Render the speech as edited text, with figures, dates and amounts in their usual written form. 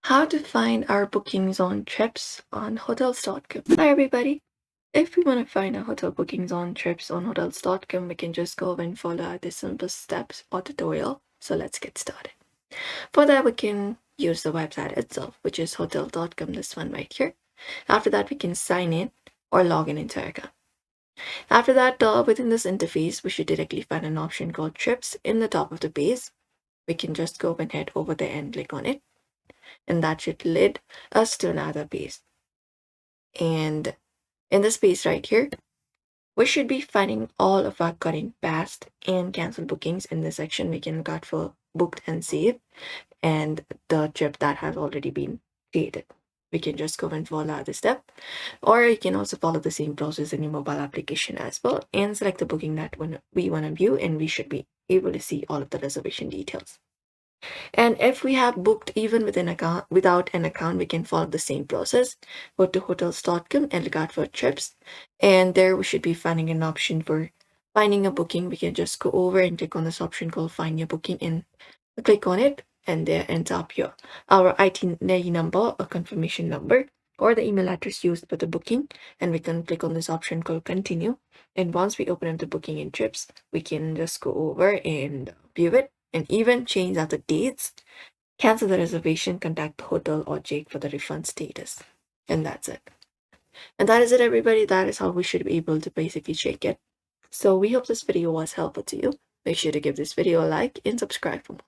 How to find our bookings on trips on hotels.com. Hi everybody. If we want to find our hotel bookings on trips on hotels.com, we can just go and follow the simple steps or tutorial. So let's get started. For that, we can use the website itself, which is hotel.com, this one right here. After that, we can sign in or log in into our account. After that, within this interface, we should directly find an option called trips in the top of the page. We can just go and head over there and click on it, and that should lead us to another page. And in this page right here, we should be finding all of our current past and cancelled bookings. In this section, we can look out for booked and saved and the trip that has already been created. We can just go and follow the step, or you can also follow the same process in your mobile application as well and select the booking that we want to view, and we should be able to see all of the reservation details. And if we have booked even with an account, without an account, we can follow the same process. Go to hotels.com and look out for trips. And there we should be finding an option for finding a booking. We can just go over and click on this option called find your booking and click on it. And there ends up our itinerary number, a confirmation number, or the email address used for the booking. And we can click on this option called continue. And once we open up the booking in trips, we can just go over and view it and even change out the dates, cancel the reservation, contact the hotel or Jake for the refund status. And that's it. And that is it, everybody. That is how we should be able to basically check it. So we hope this video was helpful to you. Make sure to give this video a like and subscribe for more.